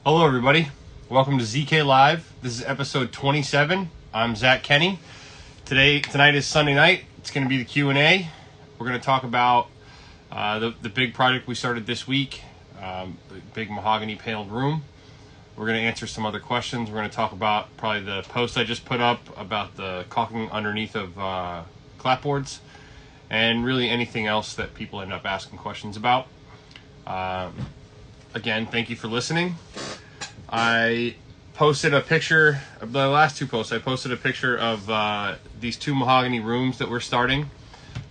Hello, everybody. Welcome to ZK Live. This is episode 27. I'm Kenney. Tonight is Sunday night. It's going to be the Q&A. We're going to talk about the big project we started this week, the big mahogany paneled room. We're going to answer some other questions. We're going to talk about probably the post I just put up about the caulking underneath of clapboards, and really anything else that people end up asking questions about. Again, thank you for listening. I posted a picture of the last two posts. I posted a picture of these two mahogany rooms that we're starting.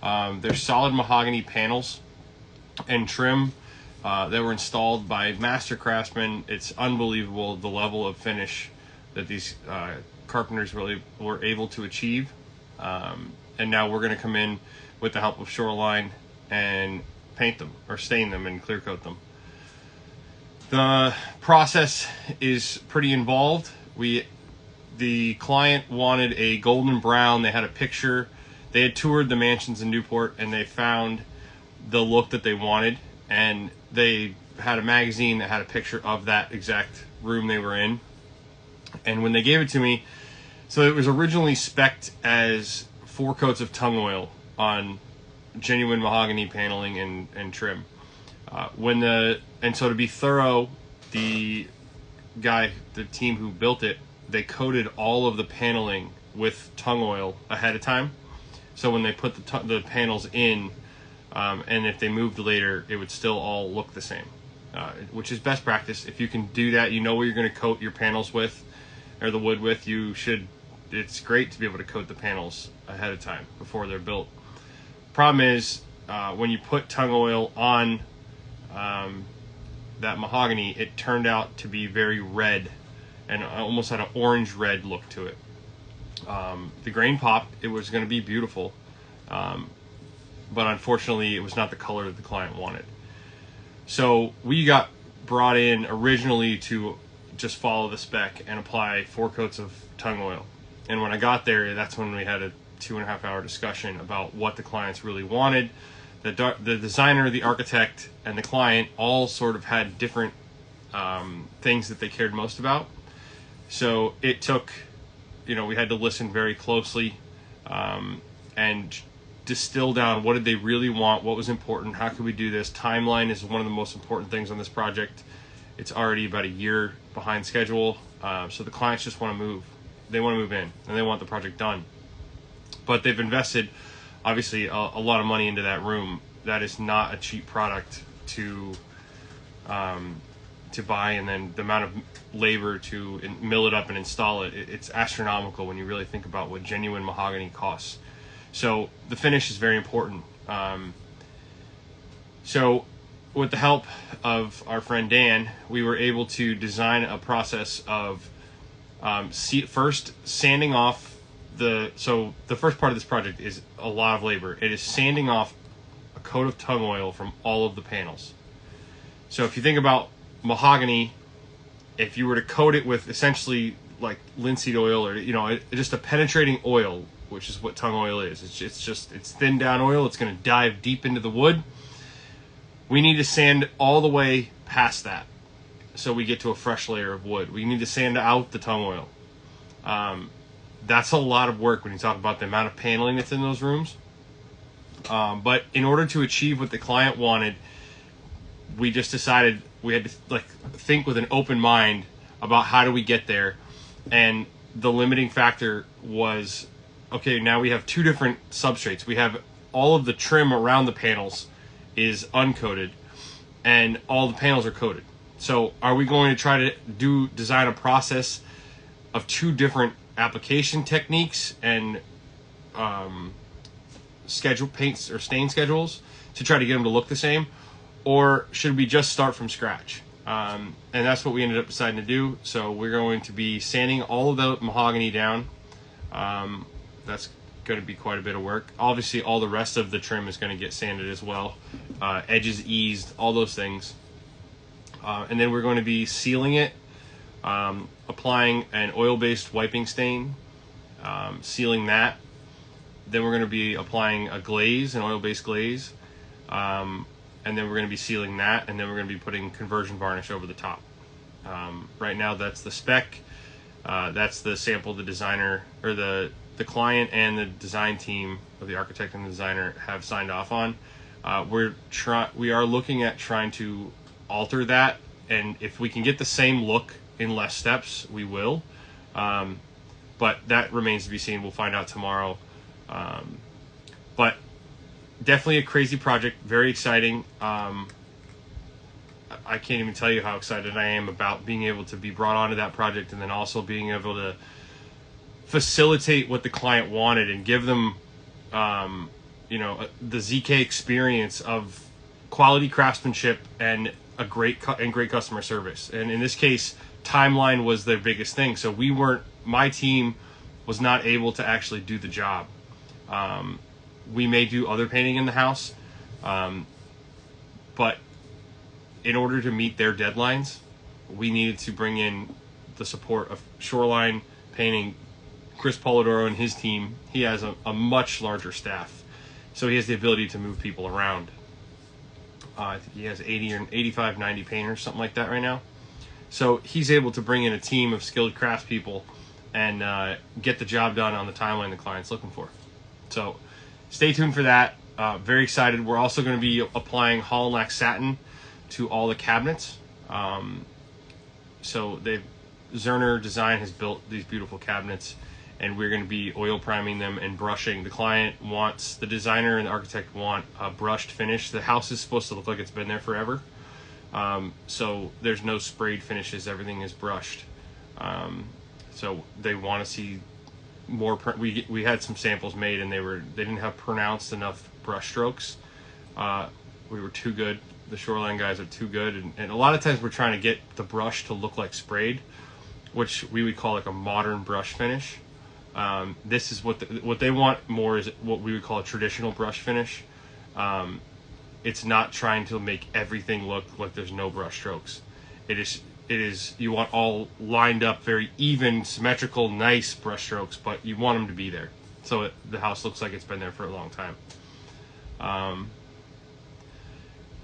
They're solid mahogany panels and trim that were installed by master craftsmen. It's unbelievable the level of finish that these carpenters really were able to achieve. And now we're going to come in with the help of Shoreline and paint them or stain them and clear coat them. The process is pretty involved. The client wanted a golden brown. They had a picture. They had toured the mansions in Newport and they found the look that they wanted, and they had a magazine that had a picture of that exact room they were in. And when they gave it to me, so it was originally spec'd as 4 coats of tung oil on genuine mahogany paneling and trim. And so to be thorough, the team who built it, they coated all of the paneling with tung oil ahead of time. So when they put the panels in, and if they moved later, it would still all look the same, which is best practice. If you can do that, you know what you're going to coat your panels with, or the wood with. It's great to be able to coat the panels ahead of time before they're built. Problem is, when you put tung oil on that mahogany, it turned out to be very red and almost had an orange red look to it. The grain popped. It was going to be beautiful, but unfortunately it was not the color that the client wanted. So we got brought in originally to just follow the spec and apply 4 coats of tung oil. And when I got there, that's when we had a 2.5-hour discussion about what the clients really wanted. The designer, the architect, and the client all sort of had different things that they cared most about. So it took, we had to listen very closely and distill down what did they really want, what was important, how could we do this. Timeline is one of the most important things on this project. It's already about a year behind schedule, so the clients just want to move. They want to move in, and they want the project done. But they've invested obviously a lot of money into that room. That is not a cheap product to buy, and then the amount of labor to mill it up and install it, it's astronomical when you really think about what genuine mahogany costs. So the finish is very important. So with the help of our friend Dan, we were able to design a process of first sanding off so the first part of this project is a lot of labor. It is sanding off a coat of tung oil from all of the panels. So if you think about mahogany, if you were to coat it with essentially like linseed oil or just a penetrating oil, which is what tung oil is. It's thinned down oil. It's going to dive deep into the wood. We need to sand all the way past that so we get to a fresh layer of wood. We need to sand out the tung oil. That's a lot of work when you talk about the amount of paneling that's in those rooms. But in order to achieve what the client wanted, we just decided we had to think with an open mind about how do we get there. And the limiting factor was, okay, now we have 2 different substrates. We have all of the trim around the panels is uncoated, and all the panels are coated. So are we going to try to design a process of 2 different application techniques and schedule paints or stain schedules to try to get them to look the same, or should we just start from scratch? And that's what we ended up deciding to do. So we're going to be sanding all of the mahogany down. That's going to be quite a bit of work. Obviously all the rest of the trim is going to get sanded as well, edges eased, all those things, and then we're going to be sealing it, applying an oil-based wiping stain, sealing that. Then we're going to be applying a glaze, an oil-based glaze, and then we're going to be sealing that, and then we're going to be putting conversion varnish over the top. Right now, that's the spec. That's the sample the designer or the client and the design team of the architect and the designer have signed off on. We are looking at trying to alter that, and if we can get the same look in less steps, we will. But that remains to be seen. We'll find out tomorrow. But definitely a crazy project. Very exciting. I can't even tell you how excited I am about being able to be brought onto that project, and then also being able to facilitate what the client wanted and give them, the ZK experience of quality craftsmanship and great customer service. And in this case, timeline was their biggest thing. So my team was not able to actually do the job. We may do other painting in the house, but in order to meet their deadlines, we needed to bring in the support of Shoreline Painting. Chris Polidoro and his team, he has a much larger staff, so he has the ability to move people around. I think he has 80 or 85, 90 painters, something like that right now. So he's able to bring in a team of skilled craftspeople and get the job done on the timeline the client's looking for. So stay tuned for that. Very excited. We're also going to be applying Holland Lac satin to all the cabinets. So Zerner Design has built these beautiful cabinets, and we're going to be oil priming them and brushing. The designer and the architect want a brushed finish. The house is supposed to look like it's been there forever. So there's no sprayed finishes. Everything is brushed. So they want to see more. We had some samples made, and they didn't have pronounced enough brush strokes. We were too good. The Shoreline guys are too good, and a lot of times we're trying to get the brush to look like sprayed, which we would call like a modern brush finish. This is what they want more, is what we would call a traditional brush finish. It's not trying to make everything look like there's no brush strokes. It is you want all lined up, very even, symmetrical, nice brush strokes, but you want them to be there, so the house looks like it's been there for a long time.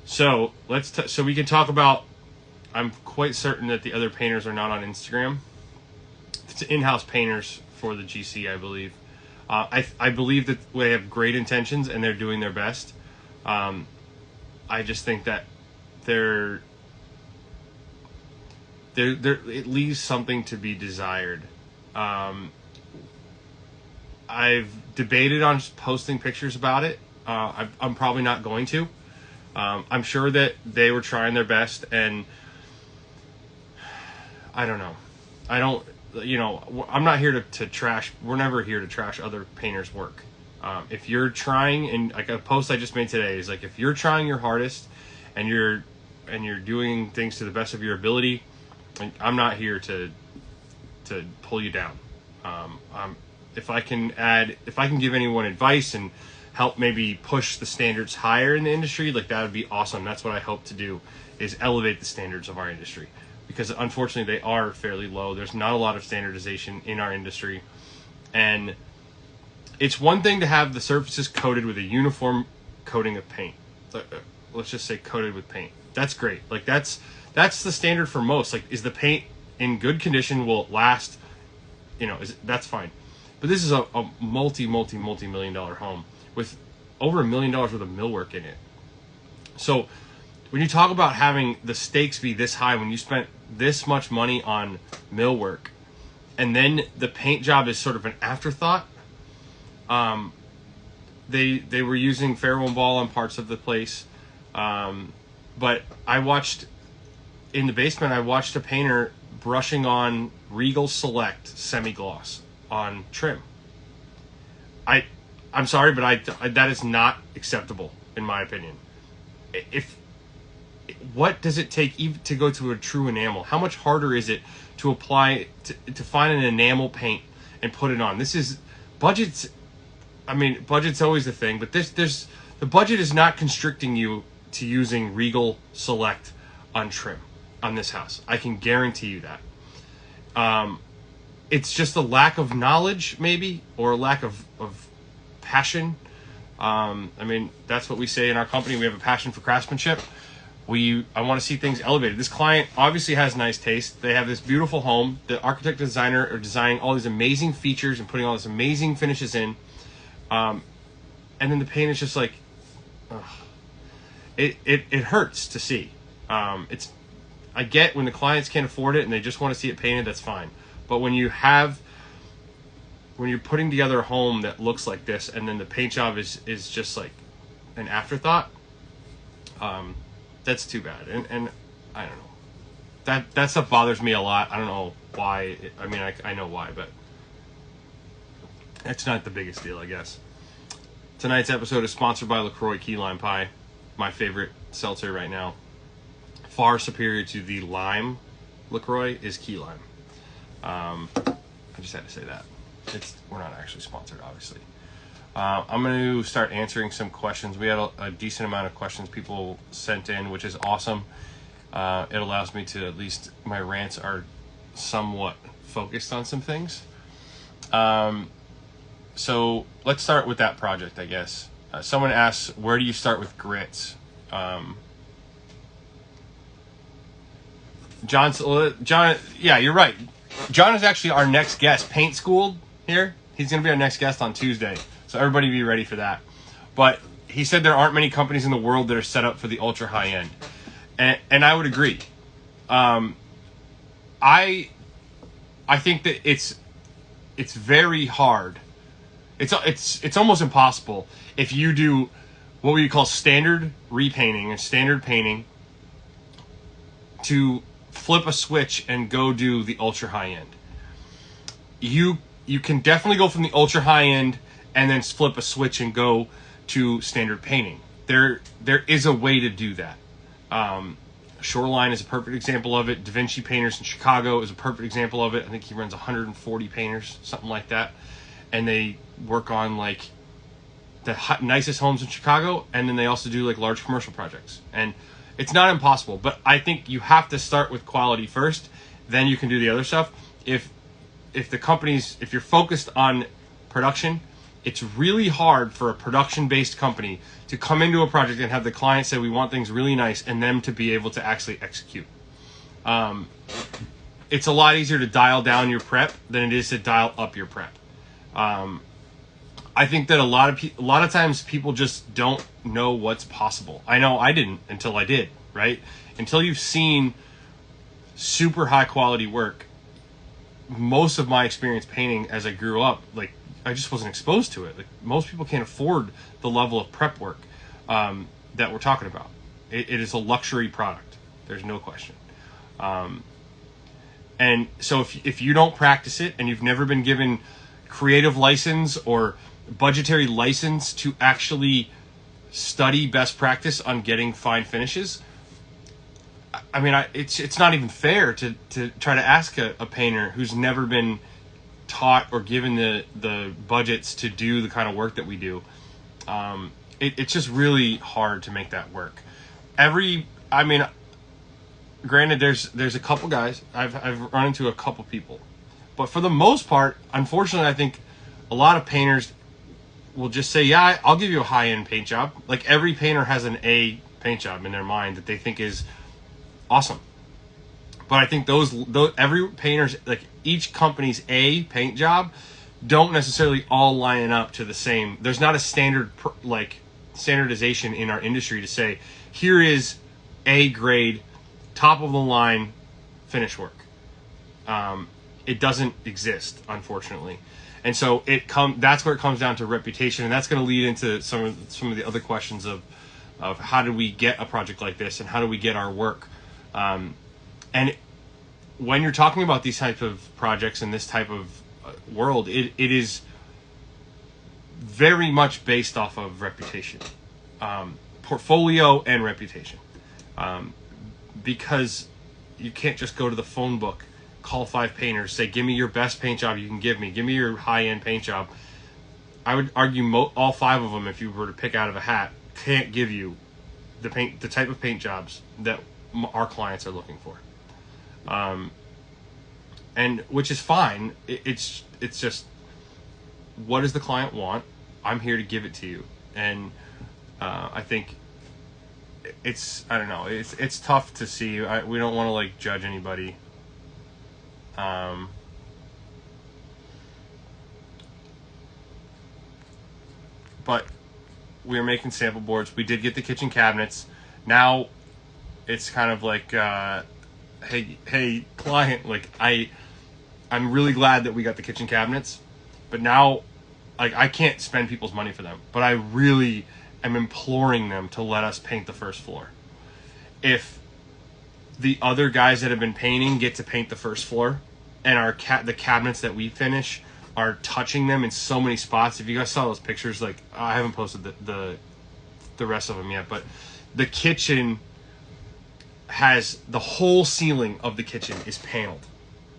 So so we can talk about. I'm quite certain that the other painters are not on Instagram. It's in-house painters for the GC, I believe. I believe that they have great intentions and they're doing their best. I just think that it leaves something to be desired. I've debated on just posting pictures about it. I'm probably not going to. I'm sure that they were trying their best, and I don't know. I'm not here to trash. We're never here to trash other painters' work. If you're trying, and like a post I just made today is like, if you're trying your hardest and you're doing things to the best of your ability, I'm not here to pull you down. If I can give anyone advice and help maybe push the standards higher in the industry, like that would be awesome. That's what I hope to do, is elevate the standards of our industry, because unfortunately they are fairly low. There's not a lot of standardization in our industry, and it's one thing to have the surfaces coated with a uniform coating of paint. Let's just say coated with paint. That's great. Like that's the standard for most. Like, is the paint in good condition? Will it last? That's fine. But this is a multi-million dollar home with over $1 million worth of millwork in it. So when you talk about having the stakes be this high, when you spent this much money on millwork, and then the paint job is sort of an afterthought. They were using Farrow and Ball on parts of the place, but I watched in the basement. I watched a painter brushing on Regal Select semi-gloss on trim. I'm sorry, but that is not acceptable in my opinion. What does it take even to go to a true enamel? How much harder is it to apply to find an enamel paint and put it on? This is budgets. I mean, budget's always the thing, but the budget is not constricting you to using Regal Select on trim on this house. I can guarantee you that. It's just a lack of knowledge, maybe, or a lack of passion. I mean, that's what we say in our company. We have a passion for craftsmanship. I want to see things elevated. This client obviously has nice taste. They have this beautiful home. The architect and designer are designing all these amazing features and putting all these amazing finishes in. And then the paint is just like, ugh. It hurts to see. I get when the clients can't afford it and they just want to see it painted, that's fine. But when you're putting together a home that looks like this and then the paint job is just like an afterthought, that's too bad. And I don't know. That stuff bothers me a lot. I don't know why. I know why, but it's not the biggest deal, I guess. Tonight's episode is sponsored by LaCroix Key Lime Pie, my favorite seltzer right now. Far superior to the lime LaCroix is key lime. I just had to say that. We're not actually sponsored, obviously. I'm going to start answering some questions. We had a decent amount of questions people sent in, which is awesome. It allows me to, at least my rants are somewhat focused on some things. So let's start with that project, I guess. Someone asks, where do you start with grits? John, yeah, you're right. John is actually our next guest, paint schooled here. He's going to be our next guest on Tuesday. So everybody be ready for that. But he said there aren't many companies in the world that are set up for the ultra high end. And I would agree. I think that it's very hard. It's almost impossible if you do what we call standard repainting and standard painting to flip a switch and go do the ultra high end. You can definitely go from the ultra high end and then flip a switch and go to standard painting. There is a way to do that. Shoreline is a perfect example of it. Da Vinci Painters in Chicago is a perfect example of it. I think he runs 140 painters, something like that. And they work on like the nicest homes in Chicago, and then they also do like large commercial projects. And it's not impossible, but I think you have to start with quality first, then you can do the other stuff. If you're focused on production, it's really hard for a production-based company to come into a project and have the client say, we want things really nice, and them to be able to actually execute. It's a lot easier to dial down your prep than it is to dial up your prep. I think that a lot of times people just don't know what's possible. I know I didn't until I did, right? Until you've seen super high quality work. Most of my experience painting as I grew up, like I just wasn't exposed to it. Like most people can't afford the level of prep work that we're talking about. It is a luxury product. There's no question. And so if you don't practice it and you've never been given creative license or budgetary license to actually study best practice on getting fine finishes, I mean, it's not even fair to try to ask a painter who's never been taught or given the budgets to do the kind of work that we do. It's just really hard to make that work. Granted, there's a couple guys, I've run into a couple people, but for the most part, unfortunately, I think a lot of painters will just say, yeah, I'll give you a high-end paint job. Like every painter has an A paint job in their mind that they think is awesome. But I think those every painter's, like each company's A paint job don't necessarily all line up to the same. There's not a standardization in our industry to say, here is A grade, top of the line finish work. It doesn't exist, unfortunately. And so that's where it comes down to reputation, and that's going to lead into some of the other questions of how do we get a project like this and how do we get our work. And when you're talking about these types of projects and this type of world, it is very much based off of reputation, portfolio and reputation, because you can't just go to the phone book, call 5 painters, say, give me your best paint job you can give me your high-end paint job. I would argue all 5 of them, if you were to pick out of a hat, can't give you the type of paint jobs that our clients are looking for. And which is fine. It's just, what does the client want? I'm here to give it to you. And I think it's, I don't know, it's tough to see. We don't want to like judge anybody. But we are making sample boards. We did get the kitchen cabinets. Now it's kind of like, hey, client, like I'm really glad that we got the kitchen cabinets, but now, like, I can't spend people's money for them, but I really am imploring them to let us paint the first floor. If the other guys that have been painting get to paint the first floor, and the cabinets that we finish are touching them in so many spots. If you guys saw those pictures, like, I haven't posted the rest of them yet, but the kitchen has the whole ceiling of the kitchen is paneled.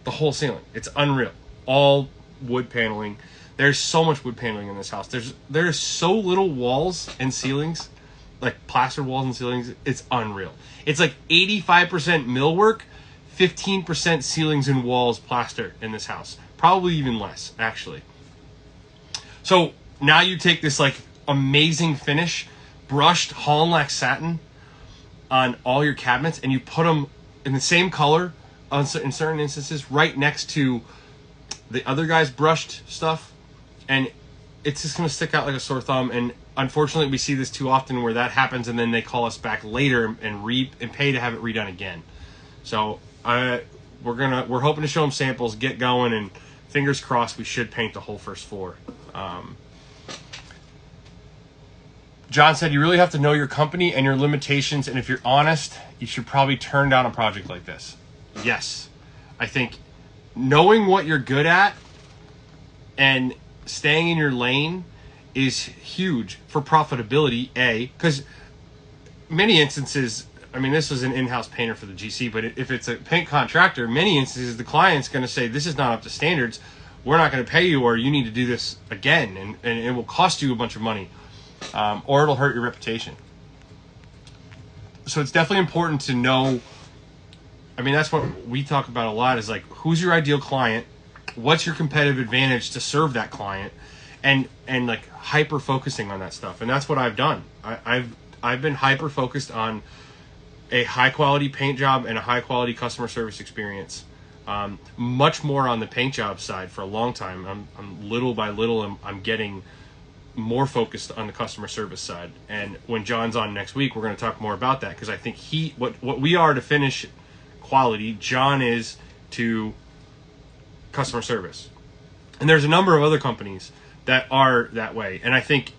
The whole ceiling. It's unreal. All wood paneling. There's so much wood paneling in this house. There's so little walls and ceilings, like plaster walls and ceilings. It's unreal. It's like 85% millwork, 15% ceilings and walls plaster in this house. Probably even less, actually. So now you take this like amazing finish, brushed Holland satin on all your cabinets, and you put them in the same color in certain instances right next to the other guy's brushed stuff, and it's just going to stick out like a sore thumb. And unfortunately, we see this too often where that happens, and then they call us back later and pay to have it redone again. So we're hoping to show them samples, get going, and fingers crossed we should paint the whole first floor. John said, you really have to know your company and your limitations, and if you're honest, you should probably turn down a project like this. Yes. I think knowing what you're good at and staying in your lane is huge for profitability, because many instances, I mean, this was an in-house painter for the GC, but if it's a paint contractor, many instances the client's going to say, this is not up to standards, we're not going to pay you, or you need to do this again, and it will cost you a bunch of money. Or it'll hurt your reputation. So it's definitely important to know. I mean, that's what we talk about a lot, is like, who's your ideal client? What's your competitive advantage to serve that client? And like hyper focusing on that stuff. And that's what I've done. I've been hyper focused on a high quality paint job and a high quality customer service experience. Much more on the paint job side for a long time. I'm little by little, I'm getting more focused on the customer service side. And when John's on next week, we're going to talk more about that, because I think what we are to finish quality, John is to customer service. And there's a number of other companies that are that way. And I think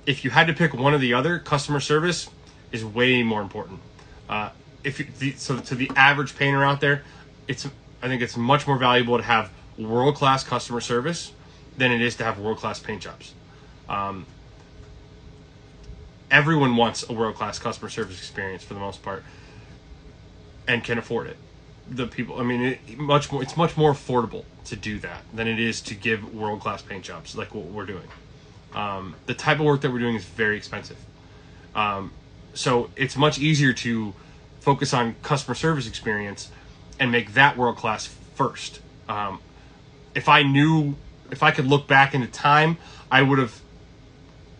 if you had to pick one or the other, customer service is way more important. So to the average painter out there, I think it's much more valuable to have world-class customer service than it is to have world-class paint jobs. Everyone wants a world-class customer service experience for the most part, and can afford it. The people, I mean, it's much more affordable to do that than it is to give world-class paint jobs like what we're doing. The type of work that we're doing is very expensive. So it's much easier to focus on customer service experience and make that world-class first. If I could look back into time, I would have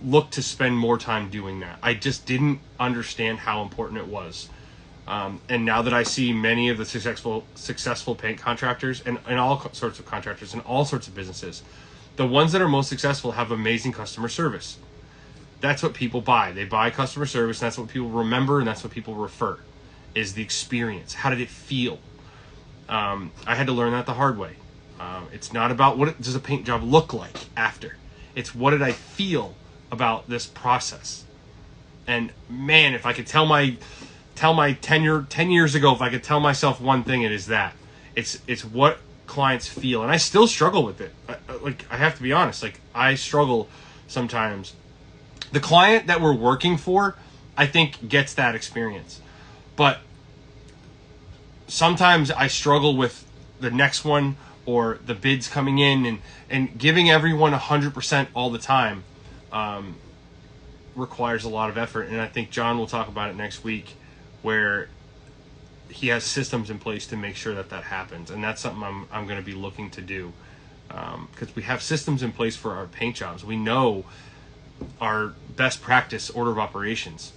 looked to spend more time doing that. I just didn't understand how important it was. And now that I see many of the successful paint contractors and all sorts of contractors and all sorts of businesses, the ones that are most successful have amazing customer service. That's what people buy. They buy customer service, and that's what people remember, and that's what people refer, is the experience. How did it feel? I had to learn that the hard way. It's not about what does a paint job look like after. It's what did I feel about this process. And man, if I could tell my 10 years ago, if I could tell myself one thing, it is that. It's what clients feel. And I still struggle with it. I have to be honest. Like, I struggle sometimes. The client that we're working for, I think, gets that experience. But sometimes I struggle with the next one, or the bids coming in, and giving everyone 100% all the time requires a lot of effort. And I think John will talk about it next week, where he has systems in place to make sure that happens. And that's something I'm going to be looking to do, because we have systems in place for our paint jobs. We know our best practice order of operations.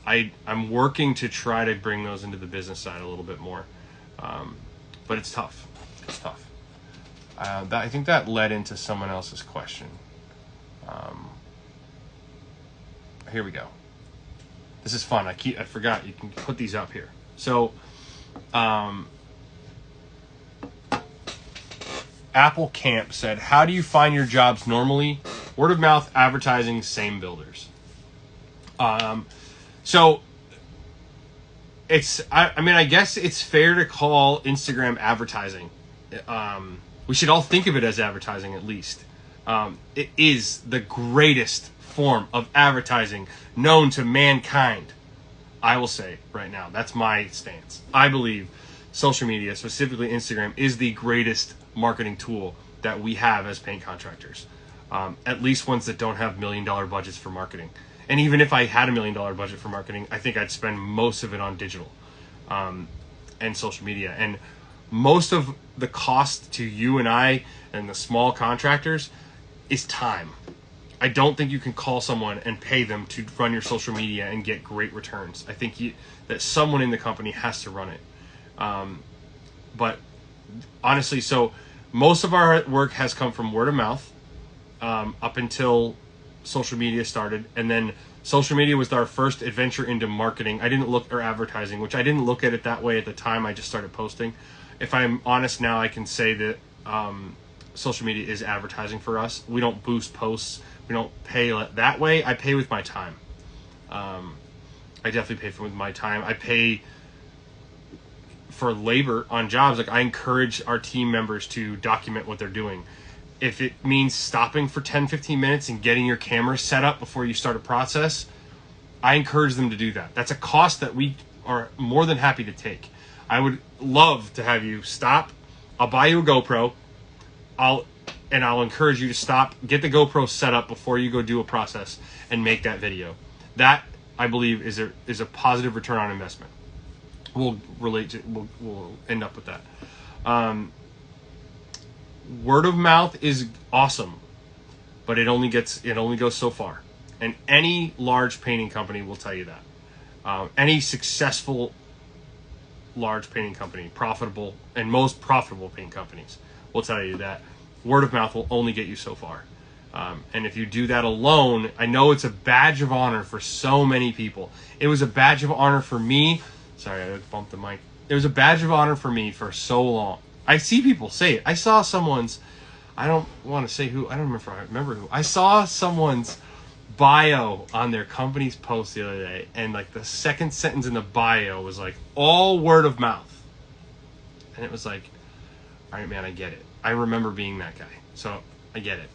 I'm working to try to bring those into the business side a little bit more. But it's tough. It's tough. I think that led into someone else's question. Here we go. This is fun. I forgot you can put these up here. So, Apple Camp said, how do you find your jobs normally? Word of mouth, advertising, same builders. So it's, I mean, I guess it's fair to call Instagram advertising. We should all think of it as advertising at least. It is the greatest form of advertising known to mankind. I will say right now, that's my stance. I believe social media, specifically Instagram, is the greatest marketing tool that we have as paint contractors. At least ones that don't have $1 million budgets for marketing. And even if I had $1 million budget for marketing, I think I'd spend most of it on digital and social media. And most of the cost to you and I and the small contractors is time. I don't think you can call someone and pay them to run your social media and get great returns. I think that someone in the company has to run it. But honestly, so most of our work has come from word of mouth up until social media started. And then social media was our first adventure into marketing. Or advertising, which I didn't look at it that way at the time. I just started posting. If I'm honest now, I can say that social media is advertising for us. We don't boost posts. We don't pay that way. I pay with my time. I definitely pay with my time. I pay for labor on jobs. Like, I encourage our team members to document what they're doing. If it means stopping for 10-15 minutes and getting your camera set up before you start a process, I encourage them to do that. That's a cost that we are more than happy to take. I would love to have you stop. I'll buy you a GoPro. I'll encourage you to stop, get the GoPro set up before you go do a process and make that video. That, I believe, is a positive return on investment. We'll end up with that. Word of mouth is awesome, but it only goes so far. And any large painting company will tell you that. Any successful large painting company, profitable, and most profitable paint companies will tell you that word of mouth will only get you so far. And if you do that alone, I know it's a badge of honor for so many people. It was a badge of honor for me. Sorry, I bumped the mic. It was a badge of honor for me for so long. I see people say it. I saw someone's, I don't want to say who, I don't remember who. I saw someone's bio on their company's post the other day, and like the second sentence in the bio was like, all word of mouth. And it was like, all right, man, I get it. I remember being that guy, so I get it.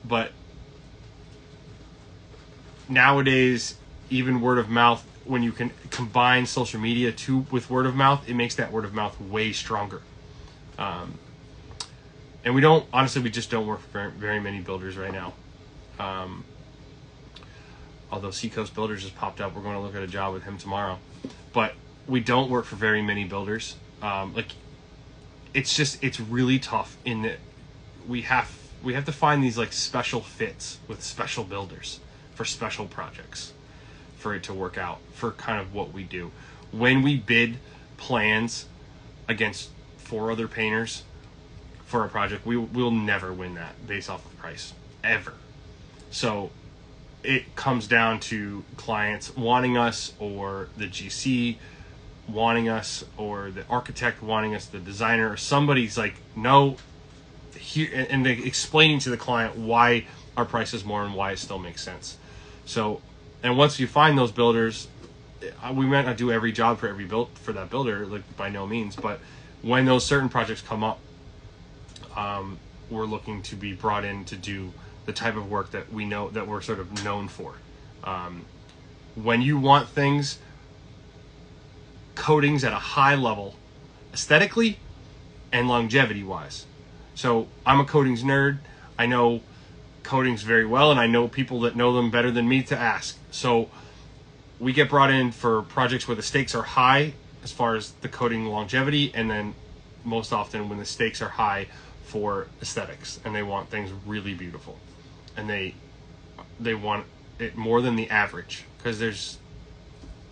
But nowadays, even word of mouth, when you can combine social media with word of mouth, it makes that word of mouth way stronger. And we just don't work for very many builders right now. Although Seacoast Builders just popped up, we're going to look at a job with him tomorrow. But we don't work for very many builders. It's really tough in that we have to find these like special fits with special builders for special projects for it to work out for kind of what we do. When we bid plans against 4 other painters for a project, we'll never win that based off of price, ever. So it comes down to clients wanting us, or the GC wanting us, or the architect wanting us, the designer, or somebody's like, no, here, and they explaining to the client why our price is more and why it still makes sense. So, and once you find those builders, we might not do every job for that builder, like by no means, but when those certain projects come up, we're looking to be brought in to do the type of work that we know that we're sort of known for. When you want things, coatings at a high level, aesthetically and longevity wise. So I'm a coatings nerd. I know coatings very well, and I know people that know them better than me to ask. So we get brought in for projects where the stakes are high as far as the coating longevity, and then most often when the stakes are high for aesthetics, and they want things really beautiful, and they want it more than the average, because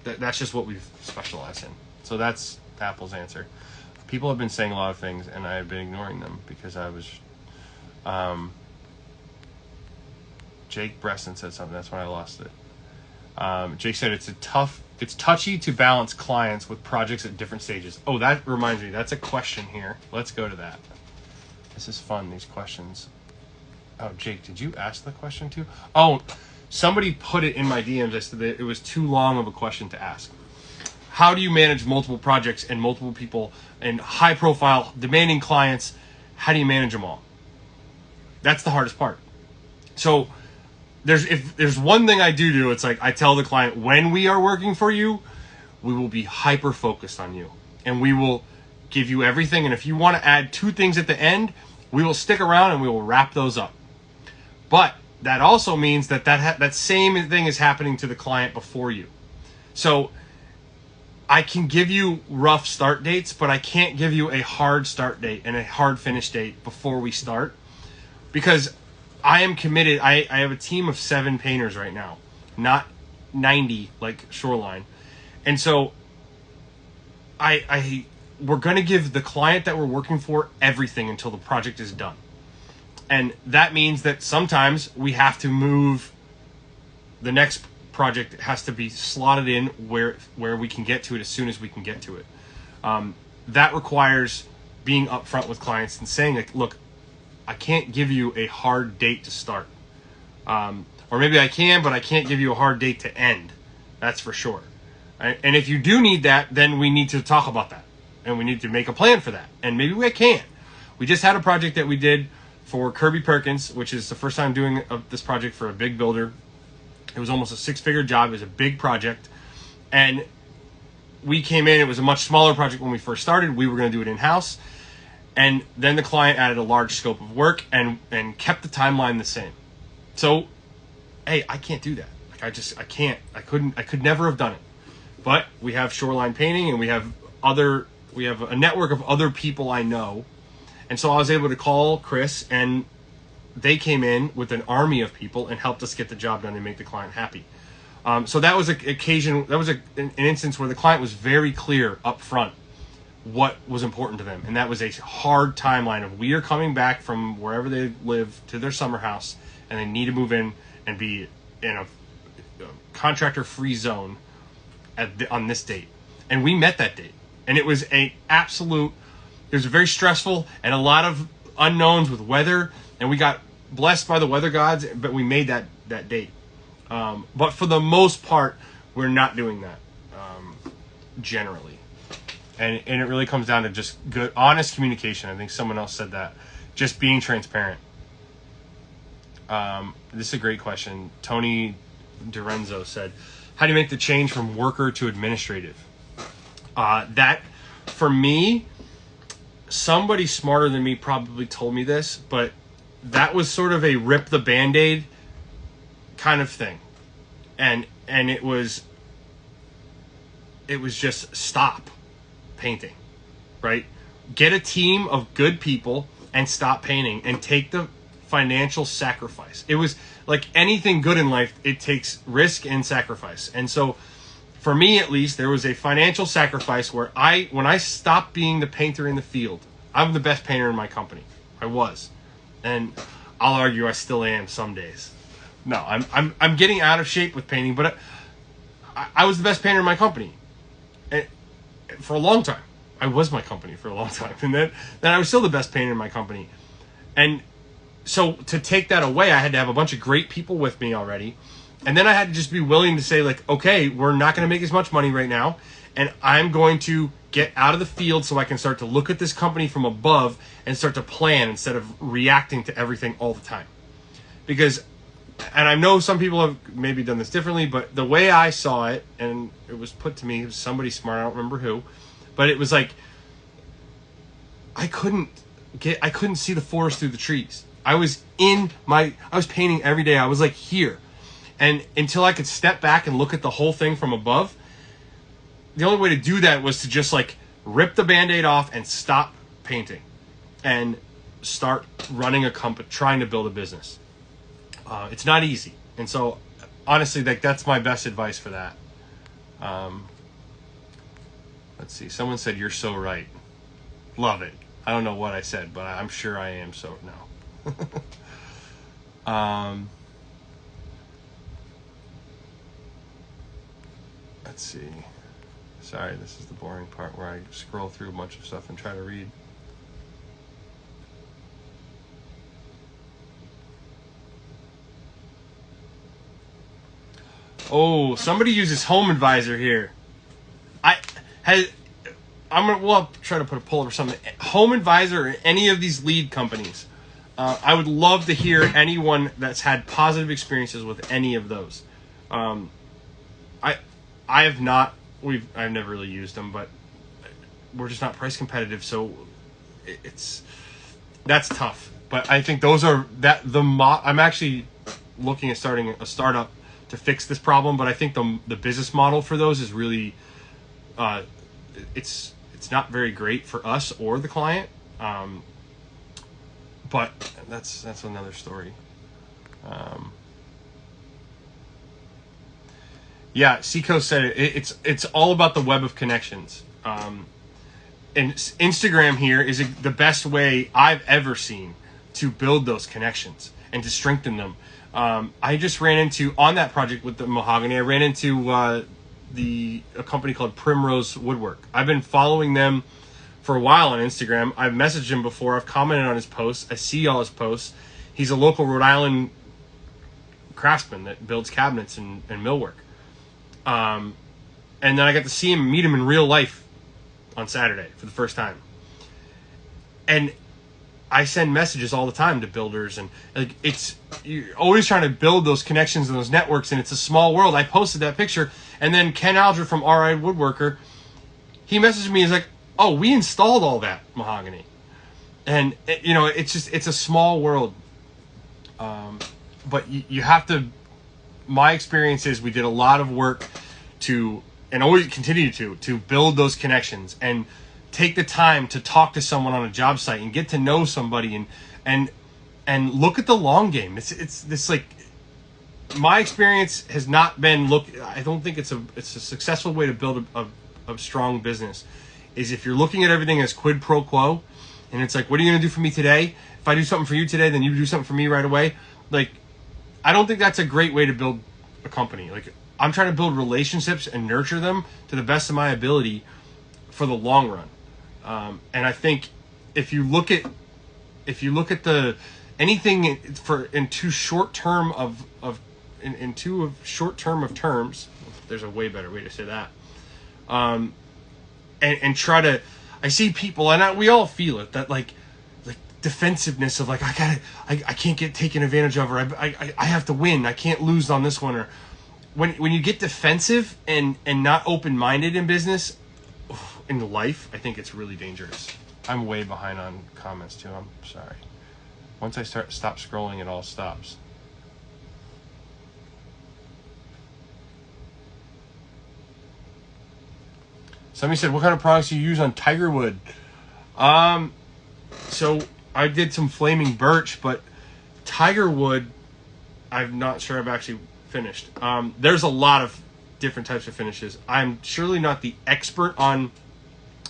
that's just what we've specialized in. So that's Apple's answer. People have been saying a lot of things, and I have been ignoring them because I was. Jake Bresson said something. That's when I lost it. Jake said it's touchy to balance clients with projects at different stages. Oh, that reminds me. That's a question here. Let's go to that. This is fun, these questions. Oh, Jake, did you ask the question too? Oh, somebody put it in my DMs. I said that it was too long of a question to ask. How do you manage multiple projects and multiple people and high profile, demanding clients? How do you manage them all? That's the hardest part. So if there's one thing I do, it's like I tell the client, when we are working for you, we will be hyper focused on you, and we will give you everything. And if you want to add 2 things at the end, we will stick around and we will wrap those up. But that also means that same thing is happening to the client before you. So I can give you rough start dates, but I can't give you a hard start date and a hard finish date before we start, because I am committed. I have a team of 7 painters right now, not 90 like Shoreline. And so we're going to give the client that we're working for everything until the project is done. And that means that sometimes we have to move. The next project has to be slotted in where we can get to it as soon as we can get to it. That requires being upfront with clients and saying, like, look, I can't give you a hard date to start. Or maybe I can, but I can't give you a hard date to end. That's for sure. And if you do need that, then we need to talk about that. And we need to make a plan for that. And maybe we can. We just had a project that we did for Kirby Perkins, which is the first time doing this project for a big builder. It was almost a 6-figure job. It was a big project. And we came in. It was a much smaller project when we first started. We were going to do it in-house. And then the client added a large scope of work and kept the timeline the same. So, hey, I can't do that. Like, I could never have done it. But we have Shoreline Painting, and we have a network of other people I know. And so I was able to call Chris, and they came in with an army of people and helped us get the job done and make the client happy. So that was an instance where the client was very clear up front what was important to them. And that was a hard timeline of, we are coming back from wherever they live to their summer house, and they need to move in and be in a contractor-free zone on this date. And we met that date. And it was it was very stressful and a lot of unknowns with weather, and we got blessed by the weather gods, but we made that date. But for the most part, we're not doing that generally. And it really comes down to just good, honest communication. I think someone else said that. Just being transparent. This is a great question. Tony Dorenzo said, how do you make the change from worker to administrative? That, for me, somebody smarter than me probably told me this, but that was sort of a rip the Band-Aid kind of thing. And it was just stop painting, right? Get a team of good people and stop painting and take the financial sacrifice. It was like anything good in life, it takes risk and sacrifice. And so for me, at least, there was a financial sacrifice where when I stopped being the painter in the field, I'm the best painter in my company. I was. And I'll argue I still am some days. No, I'm getting out of shape with painting, but I was the best painter in my company. And for a long time. I was my company for a long time. And then I was still the best painter in my company. And so to take that away, I had to have a bunch of great people with me already. And then I had to just be willing to say, like, okay, we're not going to make as much money right now, and I'm going to get out of the field so I can start to look at this company from above and start to plan instead of reacting to everything all the time. Because, and I know some people have maybe done this differently, but the way I saw it, and it was put to me, it was somebody smart, I don't remember who, but it was like, I couldn't see the forest through the trees. I was painting every day. I was like here. And until I could step back and look at the whole thing from above, the only way to do that was to just like rip the Band-Aid off and stop painting and start running a company, trying to build a business. It's not easy. And so honestly, like, that's my best advice for that. Let's see. Someone said, "You're so right." Love it. I don't know what I said, but I'm sure I am. So no. Let's see. Sorry, this is the boring part where I scroll through a bunch of stuff and try to read. Oh, somebody uses Home Advisor here. We'll try to put a poll or something. Home Advisor or any of these lead companies. I would love to hear anyone that's had positive experiences with any of those. I have not. I've never really used them, but we're just not price competitive, so that's tough. But I think those are I'm actually looking at starting a startup to fix this problem, but I think the business model for those is really it's not very great for us or the client. But that's another story. Yeah, Seco said it. It's all about the web of connections. And Instagram here is the best way I've ever seen to build those connections and to strengthen them. I just ran into, on that project with the mahogany, I ran into a company called Primrose Woodwork. I've been following them for a while on Instagram. I've messaged him before. I've commented on his posts. I see all his posts. He's a local Rhode Island craftsman that builds cabinets and millwork. And then I got to meet him in real life on Saturday for the first time. And I send messages all the time to builders, and like you're always trying to build those connections and those networks, and it's a small world. I posted that picture, and then Ken Aldred from RI Woodworker, he messaged me. He's like, "Oh, we installed all that mahogany," and it's a small world. But you have to. My experience is we did a lot of work and always continue to build those connections and take the time to talk to someone on a job site and get to know somebody and look at the long game. It's this, like, my experience has not been I don't think it's a successful way to build a strong business is if you're looking at everything as quid pro quo, and it's like, what are you going to do for me today? If I do something for you today, then you do something for me right away. Like, I don't think that's a great way to build a company. Like, I'm trying to build relationships and nurture them to the best of my ability for the long run. And I think if you look at anything in too short term of terms, there's a way better way to say that. And try to, I see people, and we all feel it, that like defensiveness of like, I can't get taken advantage of, or I have to win. I can't lose on this one. Or when you get defensive and not open-minded in business, in life, I think it's really dangerous. I'm way behind on comments too. I'm sorry. Once I stop scrolling, it all stops. Somebody said, what kind of products do you use on tiger wood? So I did some flaming birch, but tiger wood, I'm not sure I've actually finished. There's a lot of different types of finishes. I'm surely not the expert on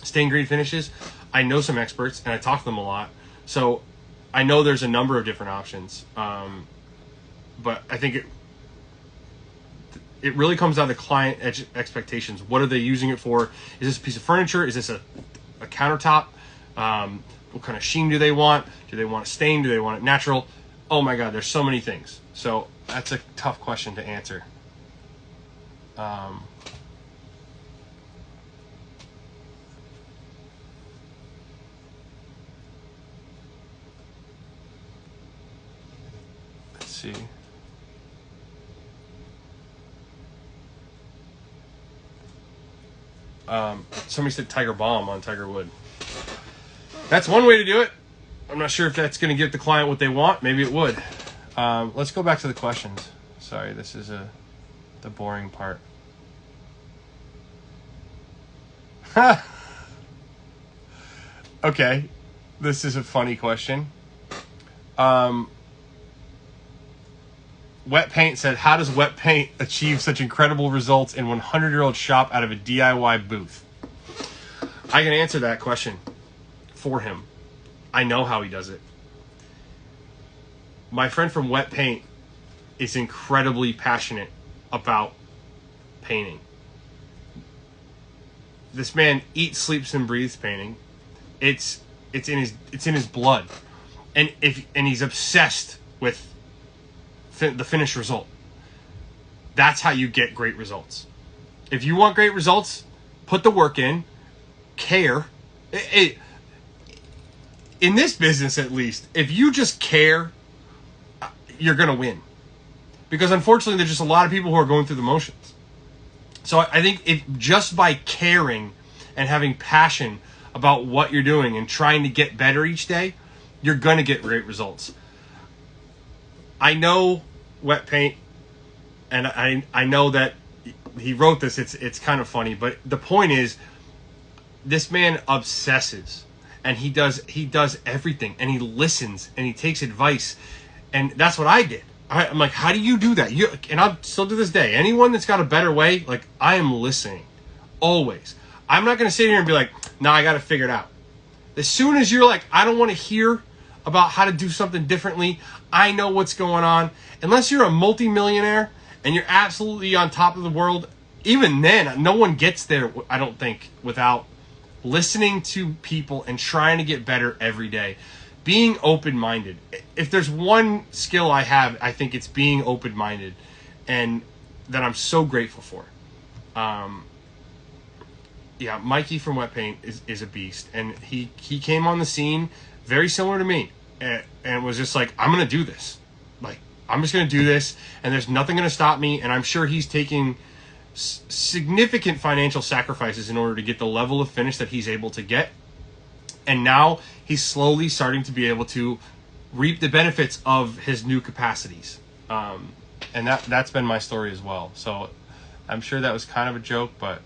stained green finishes. I know some experts, and I talk to them a lot. So I know there's a number of different options. But I think it really comes down to client expectations. What are they using it for? Is this a piece of furniture? Is this a countertop? What kind of sheen do they want? Do they want it stained? Do they want it natural? Oh my God, there's so many things. So that's a tough question to answer. Let's see. Somebody said Tiger Balm on Tiger Wood. That's one way to do it. I'm not sure if that's going to get the client what they want. Maybe it would. Let's go back to the questions. Sorry, this is the boring part. Okay, this is a funny question. Wet Paint said, how does Wet Paint achieve such incredible results in 100-year-old shop out of a DIY booth? I can answer that question for him. I know how he does it. My friend from Wet Paint is incredibly passionate about painting. This man eats, sleeps, and breathes painting. It's in his blood, and he's obsessed with the finished result. That's how you get great results. If you want great results, put the work in, care. In this business, at least, if you just care, you're gonna win. Because unfortunately, there's just a lot of people who are going through the motions. So I think if just by caring and having passion about what you're doing and trying to get better each day, you're going to get great results. I know Wet Paint, and I know that he wrote this. It's kind of funny, but the point is, this man obsesses, and he does everything, and he listens, and he takes advice, and that's what I did. I'm like, how do you do that? And I'm still to this day, anyone that's got a better way, like, I am listening, always. I'm not going to sit here and be like, nah, I got to figure it out. As soon as you're like, I don't want to hear about how to do something differently, I know what's going on. Unless you're a multimillionaire and you're absolutely on top of the world, even then, no one gets there, I don't think, without listening to people and trying to get better every day. Being open-minded. If there's one skill I have, I think it's being open-minded, and that I'm so grateful for. Yeah, Mikey from Wet Paint is a beast, and he came on the scene very similar to me, and was just like, I'm gonna do this. Like, I'm just gonna do this, and there's nothing gonna stop me. And I'm sure he's taking significant financial sacrifices in order to get the level of finish that he's able to get. And now he's slowly starting to be able to reap the benefits of his new capacities. And that's been my story as well. So I'm sure that was kind of a joke, but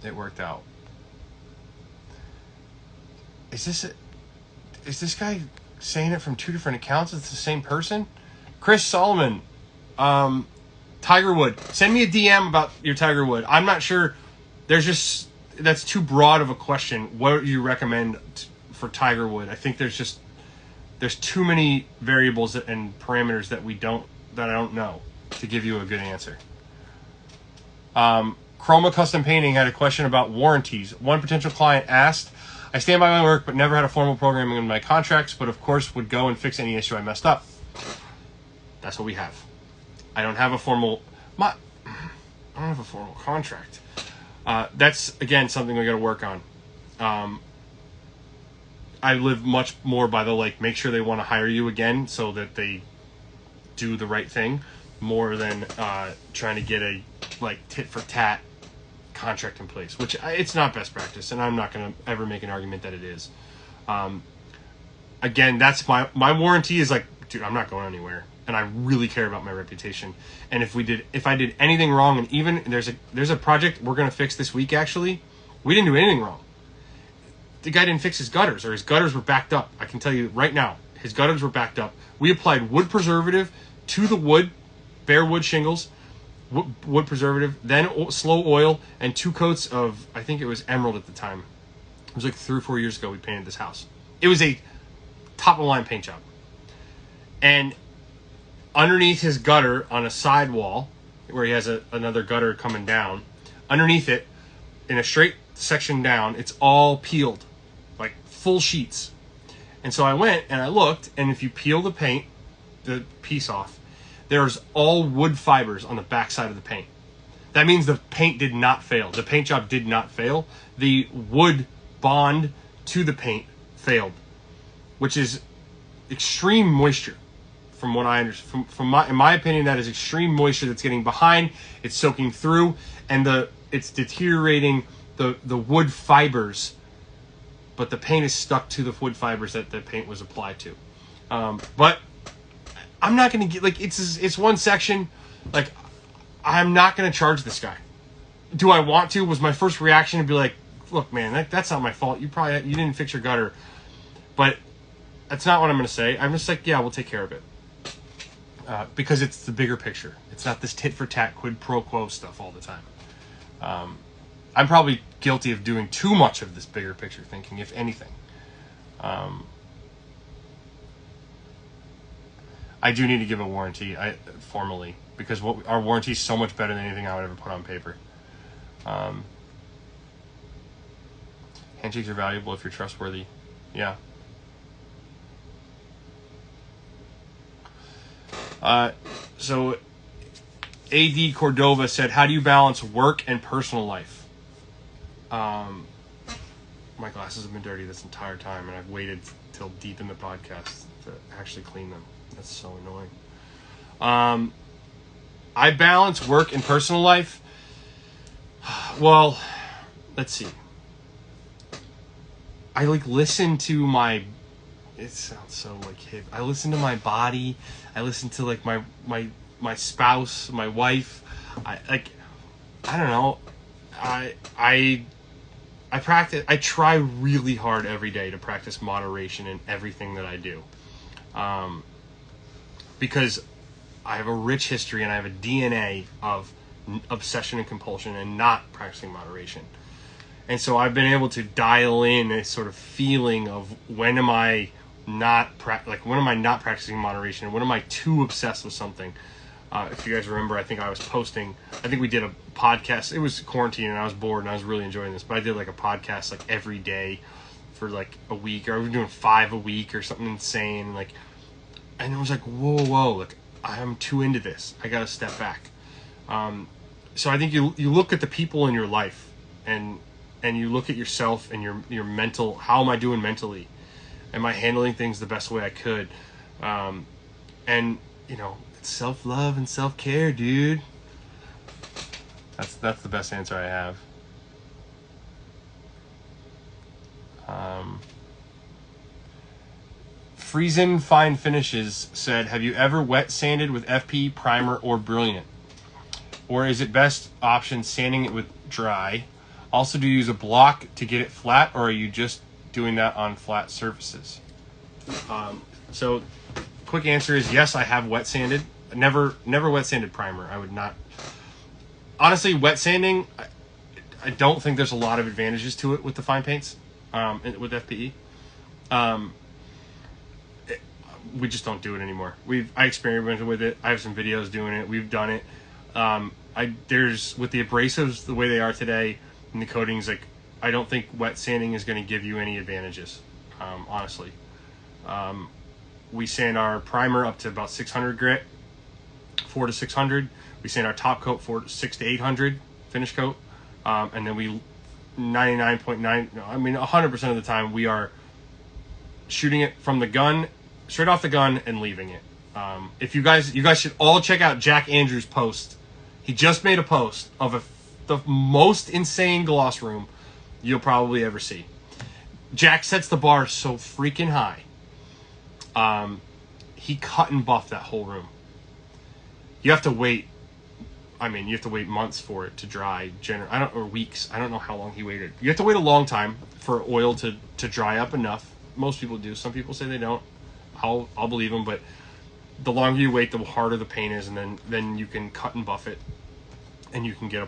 it worked out. Is this guy saying it from two different accounts? It's the same person? Chris Solomon, Tiger Wood. Send me a DM about your Tiger Wood. I'm not sure. That's too broad of a question. What do you recommend for Tiger Wood? I think there's too many variables and parameters that I don't know to give you a good answer. Chroma Custom Painting had a question about warranties. One potential client asked, I stand by my work but never had a formal programming in my contracts, but of course would go and fix any issue I messed up. That's what we have. I don't have a formal contract. That's, again, something we got to work on. I live much more by the, like, make sure they want to hire you again so that they do the right thing, more than trying to get a, like, tit-for-tat contract in place, which it's not best practice, and I'm not going to ever make an argument that it is. Again, that's my warranty is like, dude, I'm not going anywhere. And I really care about my reputation. And if I did anything wrong, and even there's a project we're gonna fix this week, actually, we didn't do anything wrong. The guy didn't fix his gutters, or his gutters were backed up. I can tell you right now, his gutters were backed up. We applied wood preservative to the wood, bare wood shingles, wood preservative, then slow oil, and 2 coats of, I think it was emerald at the time. It was like 3 or 4 years ago we painted this house. It was a top of the line paint job. And underneath his gutter on a side wall, where he has another gutter coming down, underneath it, in a straight section down, it's all peeled, like full sheets. And so I went and I looked, and if you peel the paint, the piece off, there's all wood fibers on the back side of the paint. That means the paint did not fail. The paint job did not fail. The wood bond to the paint failed, which is extreme moisture. From what I understand, in my opinion, that is extreme moisture that's getting behind. It's soaking through, and it's deteriorating the wood fibers. But the paint is stuck to the wood fibers that the paint was applied to. But I'm not going to get, like, it's one section. Like, I'm not going to charge this guy. Do I want to? Was my first reaction to be like, look, man, that's not my fault. You didn't fix your gutter. But that's not what I'm going to say. I'm just like, yeah, we'll take care of it. because it's the bigger picture. It's not this tit for tat quid pro quo stuff all the time. I'm probably guilty of doing too much of this bigger picture thinking, if anything. I do need to give a warranty formally, because our warranty is so much better than anything I would ever put on paper. Handshakes are valuable if you're trustworthy. Yeah. So AD Cordova said, how do you balance work and personal life? My glasses have been dirty this entire time, and I've waited till deep in the podcast to actually clean them. That's so annoying. I balance work and personal life. Well, let's see. I listen to my, it sounds so hip. I listen to my body. I listen to my spouse, my wife. I don't know. I practice. I try really hard every day to practice moderation in everything that I do, because I have a rich history and I have a DNA of obsession and compulsion and not practicing moderation. And so I've been able to dial in a sort of feeling of when am I not when am I not practicing moderation, and when am I too obsessed with something. If you guys remember, I think we did a podcast. It was quarantine and I was bored and I was really enjoying this, but I did a podcast every day for a week, or I was doing 5 a week or something insane. And it was whoa, I'm too into this. I gotta step back. So I think you look at the people in your life, and you look at yourself and your mental, how am I doing mentally? Am I handling things the best way I could? And it's self-love and self-care, dude. That's the best answer I have. Friesen Fine Finishes said, have you ever wet sanded with FP, primer, or Brilliant? Or is it best option sanding it with dry? Also, do you use a block to get it flat, or are you just doing that on flat surfaces? So, quick answer is yes, I have wet sanded. Never wet sanded primer. I would not. Honestly, wet sanding, I don't think there's a lot of advantages to it with the fine paints, with FPE. We just don't do it anymore. I experimented with it. I have some videos doing it. We've done it. With the abrasives the way they are today, and the coatings, I don't think wet sanding is going to give you any advantages, honestly. We sand our primer up to about 600 grit, 400 to 600. We sand our top coat 600 to 800 finish coat, and then we 100% of the time we are shooting it from the gun, straight off the gun, and leaving it. If you guys should all check out Jack Andrews' post. He just made a post of the most insane gloss room you'll probably ever see. Jack sets the bar so freaking high. He cut and buffed that whole room. You have to wait. You have to wait months for it to dry. Or weeks. I don't know how long he waited. You have to wait a long time for oil to dry up enough. Most people do. Some people say they don't. I'll believe them, but the longer you wait, the harder the paint is, and then you can cut and buff it, and you can get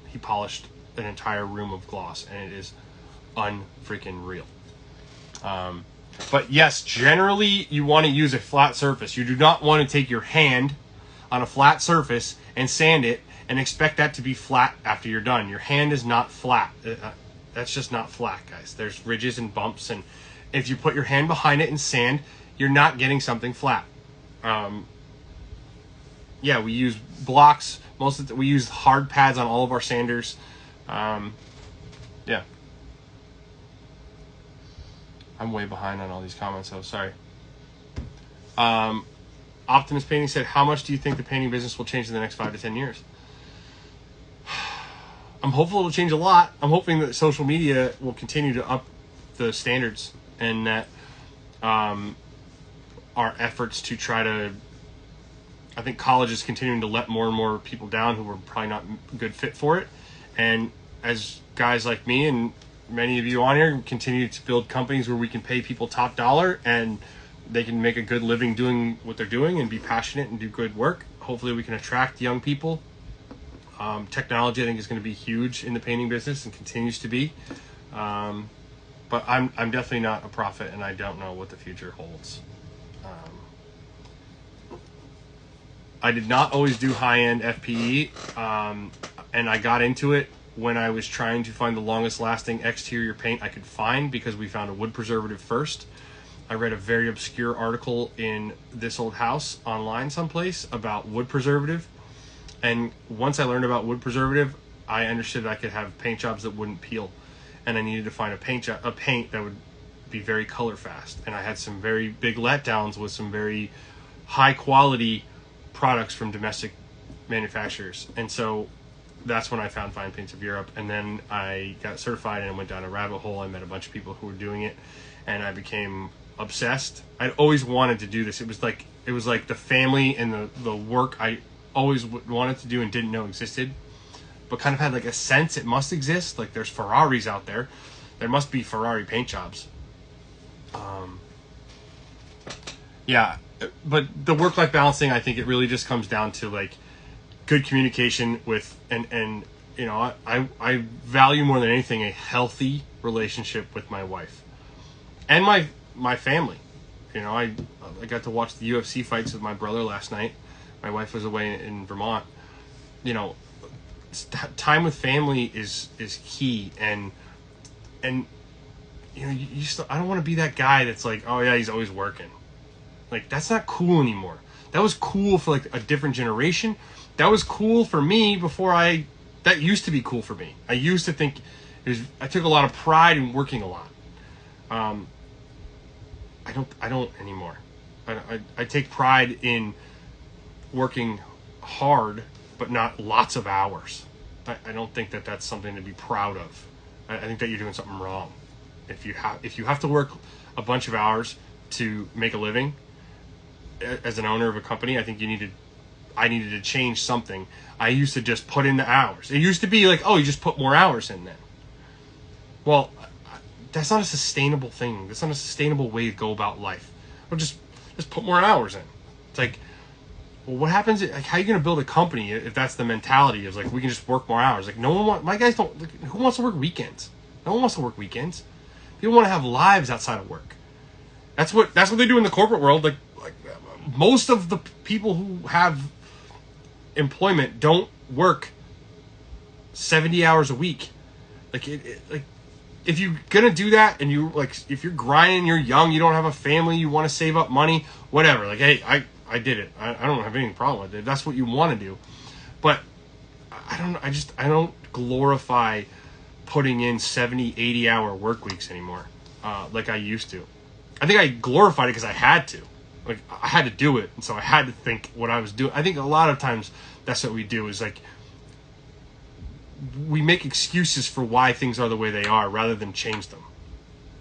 he polished an entire room of gloss, and it is unfreaking real. But yes, generally you want to use a flat surface. You do not want to take your hand on a flat surface and sand it and expect that to be flat after you're done. Your hand is not flat. That's just not flat, guys. There's ridges and bumps, and if you put your hand behind it and sand, you're not getting something flat. Yeah, we use blocks. We use hard pads on all of our sanders. Yeah. I'm way behind on all these comments, so sorry. Optimus Painting said, how much do you think the painting business will change in the next 5 to 10 years? I'm hopeful it'll change a lot. I'm hoping that social media will continue to up the standards, and that our efforts to try to, I think college is continuing to let more and more people down who were probably not a good fit for it. And as guys like me and many of you on here continue to build companies where we can pay people top dollar and they can make a good living doing what they're doing and be passionate and do good work. Hopefully we can attract young people. Technology, I think, is going to be huge in the painting business and continues to be. But I'm definitely not a prophet, and I don't know what the future holds. I did not always do high-end FPE, and I got into it when I was trying to find the longest lasting exterior paint I could find, because we found a wood preservative first. I read a very obscure article in This Old House online someplace about wood preservative, and once I learned about wood preservative, I understood I could have paint jobs that wouldn't peel, and I needed to find a paint that would be very color fast. And I had some very big letdowns with some very high quality products from domestic manufacturers, and so that's when I found Fine Paints of Europe. And then I got certified and went down a rabbit hole. I met a bunch of people who were doing it, and I became obsessed. I'd always wanted to do this. It was like the family and the work I always wanted to do and didn't know existed, but kind of had like a sense it must exist. Like, there's Ferraris out there. There must be Ferrari paint jobs. Yeah, but the work-life balancing, I think it really just comes down to like good communication with, and you know, I value more than anything a healthy relationship with my wife and my family. You know, I got to watch the UFC fights with my brother last night. My wife was away in Vermont. You know, time with family is key, and you know, I don't want to be that guy that's like, oh yeah, he's always working. Like, that's not cool anymore. That was cool for like a different generation. That was cool for me before that used to be cool for me. I used to think I took a lot of pride in working a lot. I don't anymore. I take pride in working hard, but not lots of hours. I don't think that that's something to be proud of. I think that you're doing something wrong. If you have to work a bunch of hours to make a living as an owner of a company, I think I needed to change something. I used to just put in the hours. It used to be like, oh, you just put more hours in then. Well, that's not a sustainable thing. That's not a sustainable way to go about life. Or just put more hours in. It's like, well, what happens? Like, how are you going to build a company if that's the mentality? Is like, we can just work more hours. Like, no one wants. My guys don't. Like, who wants to work weekends? No one wants to work weekends. People want to have lives outside of work. That's what they do in the corporate world. Like most of the people who have employment don't work 70 hours a week. Like if you're gonna do that, and you like, if you're grinding, you're young, you don't have a family, you want to save up money, whatever. Like, hey, I did it. I don't have any problem with it. If that's what you want to do. But I don't glorify putting in 70, 80 hour work weeks anymore, like I used to. I think I glorified it because I had to. Like, I had to do it, and so I had to think what I was doing. I think a lot of times that's what we do, is like, we make excuses for why things are the way they are rather than change them,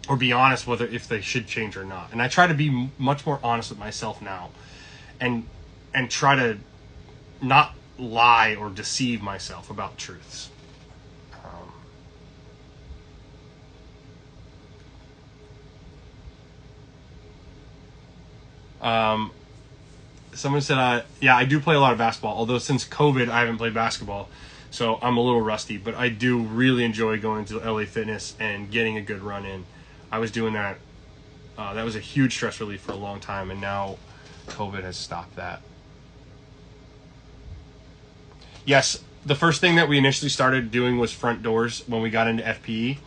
or be honest whether if they should change or not. And I try to be much more honest with myself now, and try to not lie or deceive myself about truths. Someone said, yeah, I do play a lot of basketball, although since COVID, I haven't played basketball, so I'm a little rusty, but I do really enjoy going to LA Fitness and getting a good run in. I was doing that. That was a huge stress relief for a long time, and now COVID has stopped that. Yes, the first thing that we initially started doing was front doors when we got into FPE.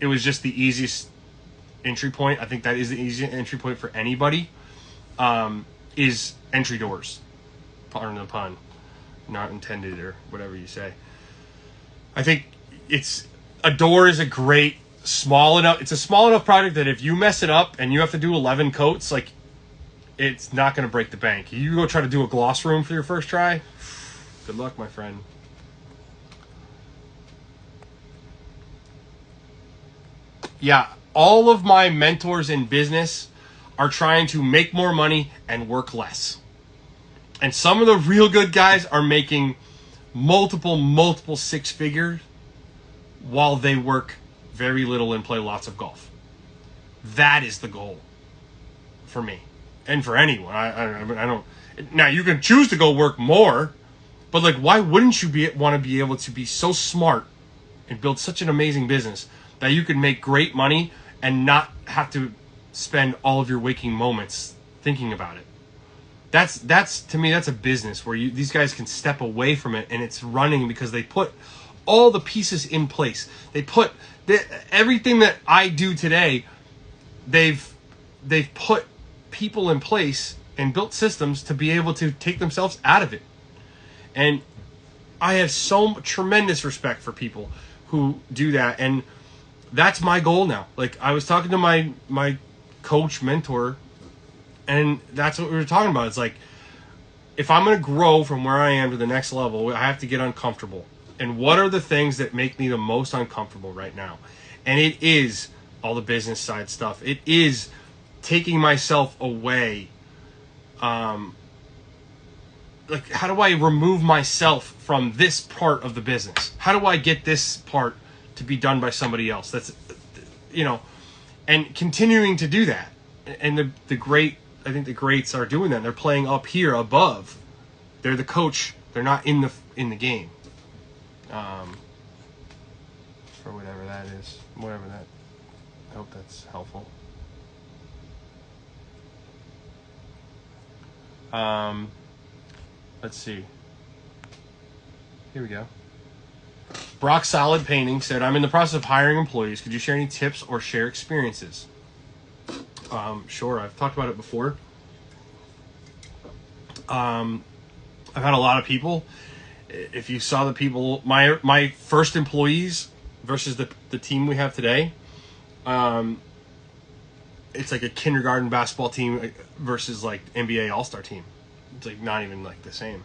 It was just the easiest entry point. I think that is the easiest entry point for anybody. Is entry doors. Pardon the pun. Not intended, or whatever you say. I think a door is it's a small enough project that if you mess it up and you have to do 11 coats, like, it's not going to break the bank. You go try to do a gloss room for your first try, good luck, my friend. Yeah, all of my mentors in business are trying to make more money and work less. And some of the real good guys are making multiple six figures while they work very little and play lots of golf. That is the goal. for me and for anyone. I don't. Now you can choose to go work more, but like, why wouldn't you want to be able to be so smart and build such an amazing business that you can make great money and not have to spend all of your waking moments thinking about it? That's to me, that's a business where these guys can step away from it and it's running because they put all the pieces in place. They put everything that I do today. They've put people in place and built systems to be able to take themselves out of it. And I have tremendous respect for people who do that, and that's my goal now. Like, I was talking to my coach, mentor, and that's what we were talking about. It's like, if I'm going to grow from where I am to the next level, I have to get uncomfortable. And what are the things that make me the most uncomfortable right now? And it is all the business side stuff. It is taking myself away. Like, how do I remove myself from this part of the business? How do I get this part to be done by somebody else? That's, and continuing to do that. And the greats are doing that. They're playing up here above. They're the coach. They're not in the game. For whatever that is, I hope that's helpful. Let's see. Here we go. Brock Solid Painting said, I'm in the process of hiring employees. Could you share any tips or share experiences? Sure. I've talked about it before. I've had a lot of people. If you saw the people, my first employees versus the team we have today, it's like a kindergarten basketball team versus like NBA All-Star team. It's like not even like the same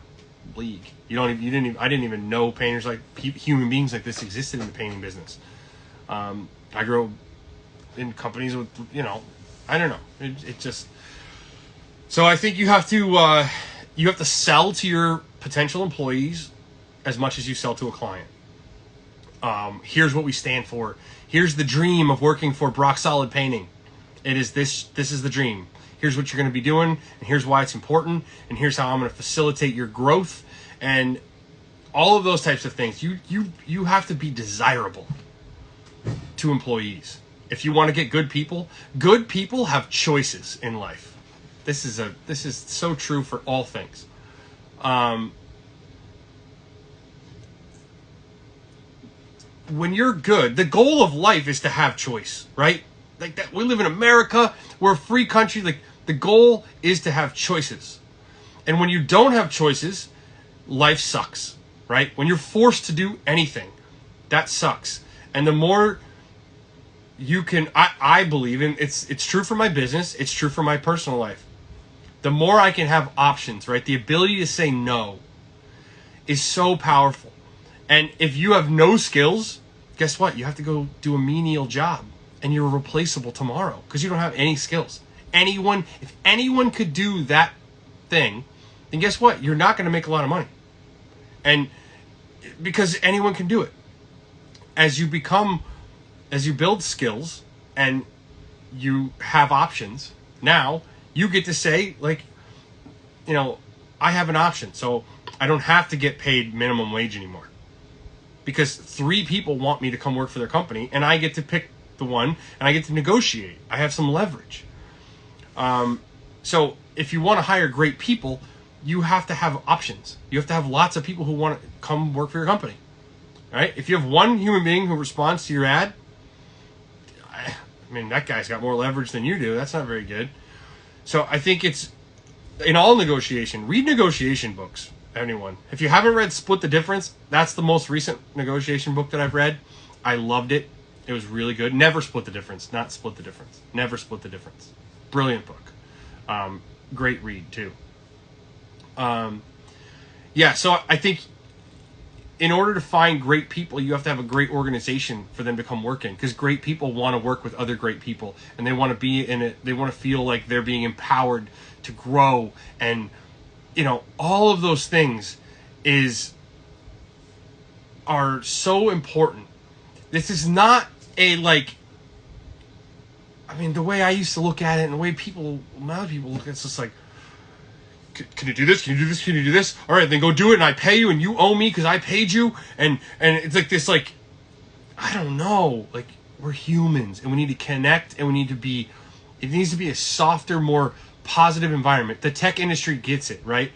league. I didn't even know painters, like human beings like this existed in the painting business. I grew up in companies with, I don't know. It just, so I think you have to sell to your potential employees as much as you sell to a client. Here's what we stand for. Here's the dream of working for Brock Solid Painting. It is this is the dream. Here's what you're going to be doing, and here's why it's important, and here's how I'm going to facilitate your growth, and all of those types of things. You have to be desirable to employees. If you want to get good people have choices in life. This is so true for all things. When you're good, the goal of life is to have choice, right? Like that, we live in America. We're a free country. Like, the goal is to have choices. And when you don't have choices, life sucks, right? When you're forced to do anything, that sucks. And the more you can, I believe in, it's true for my business. It's true for my personal life. The more I can have options, right? The ability to say no is so powerful. And if you have no skills, guess what? You have to go do a menial job and you're replaceable tomorrow because you don't have any skills. If anyone could do that thing, then guess what? You're not going to make a lot of money. And because anyone can do it. As you build skills and you have options, now you get to say, like, I have an option. So I don't have to get paid minimum wage anymore. Because 3 people want me to come work for their company, and I get to pick the one, and I get to negotiate. I have some leverage. So if you want to hire great people, you have to have options. You have to have lots of people who want to come work for your company. Right? If you have one human being who responds to your ad, I mean, that guy's got more leverage than you do. That's not very good. So I think it's, in all negotiation, read negotiation books. Anyone. If you haven't read Split the Difference, that's the most recent negotiation book that I've read. I loved it. It was really good. Never Split the Difference. Not Split the Difference. Never Split the Difference. Brilliant book. Great read, too. So I think in order to find great people, you have to have a great organization for them to come work in, because great people want to work with other great people, and they want to be in it. They want to feel like they're being empowered to grow, and all of those things are so important. This is not a, like, I mean, the way I used to look at it and the way other people look at it, it's just like, can you do this? Can you do this? Can you do this? All right, then go do it, and I pay you, and you owe me because I paid you, and it's like this, like, I don't know, like, we're humans, and we need to connect, and it needs to be a softer, more positive environment. The tech industry gets it, right?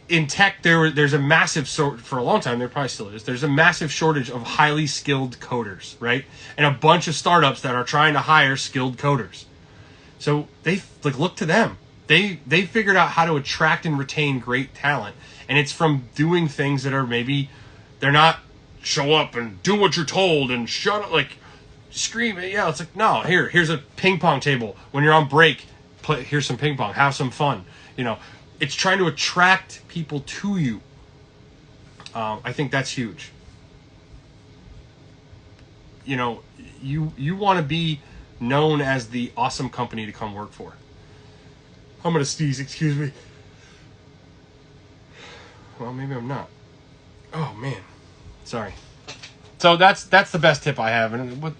In tech, there's a massive for a long time, there probably still is. There's a massive shortage of highly skilled coders, right? And a bunch of startups that are trying to hire skilled coders. So they look to them. They figured out how to attract and retain great talent, and it's from doing things that are maybe they're not show up and do what you're told and shut up, like scream. Yeah, it's like, no, here's a ping pong table. When you're on break, here's some ping pong. Have some fun. It's trying to attract people to you. I think that's huge. You want to be known as the awesome company to come work for. I'm going to sneeze, excuse me. Well, maybe I'm not. Oh, man. Sorry. So that's the best tip I have. And what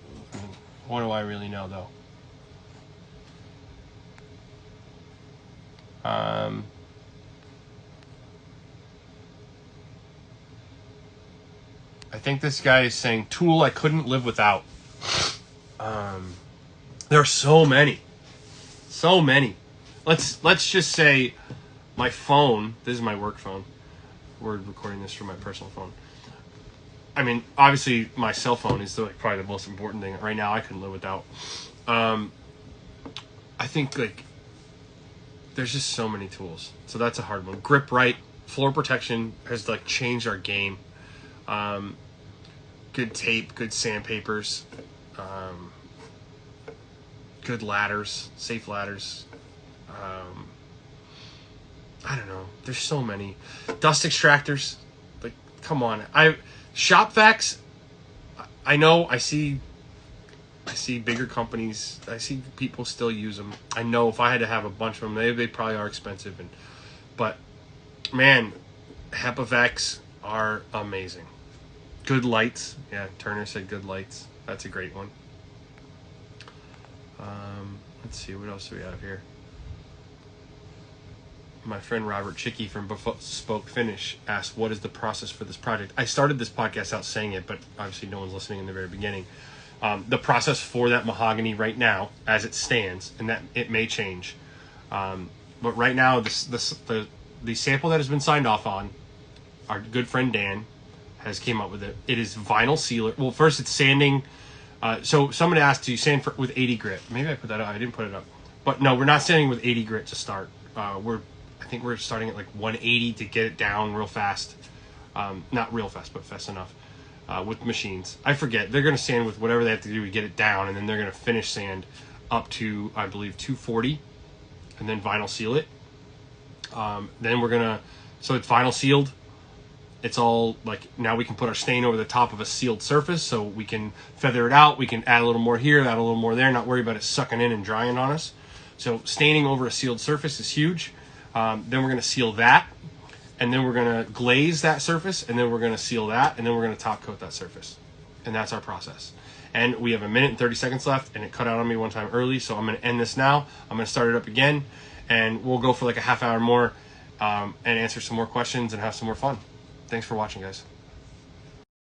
do I really know, though? I think this guy is saying, tool I couldn't live without. There are so many. So many. Let's just say my phone, this is my work phone. We're recording this from my personal phone. I mean, obviously my cell phone is probably the most important thing. Right now I couldn't live without. I think there's just so many tools. So that's a hard one. Grip right, floor protection has changed our game. Good tape, good sandpapers, good ladders, safe ladders. I don't know. There's so many. Dust extractors. Come on. Shop vacs. I know. I see bigger companies. I see people still use them. I know if I had to have a bunch of them, they probably are expensive. But man, HEPA vacs are amazing. Good lights. Yeah, Turner said good lights. That's a great one. Let's see. What else do we have here? My friend Robert Chicky from Bespoke Finish asked, what is the process for this project? I started this podcast out saying it, but obviously no one's listening in the very beginning. The process for that mahogany right now, as it stands, and that it may change. But right now, the sample that has been signed off on, our good friend Dan has came up with it. It is vinyl sealer. Well, first it's sanding. So someone asked, do you sand with 80 grit? Maybe I put that up. I didn't put it up. But no, we're not sanding with 80 grit to start. I think we're starting at 180 to get it down real fast. Not real fast, but fast enough with machines. I forget. They're going to sand with whatever they have to do to get it down, and then they're going to finish sand up to, I believe, 240, and then vinyl seal it. Then we're going to, so it's vinyl sealed. It's all now we can put our stain over the top of a sealed surface, so we can feather it out. We can add a little more here, add a little more there, not worry about it sucking in and drying on us. So staining over a sealed surface is huge. Then we're going to seal that, and then we're going to glaze that surface, and then we're going to seal that, and then we're going to top coat that surface. And that's our process. And we have 1 minute and 30 seconds left, and it cut out on me one time early, so I'm going to end this now. I'm going to start it up again, and we'll go for a half hour more and answer some more questions and have some more fun. Thanks for watching, guys.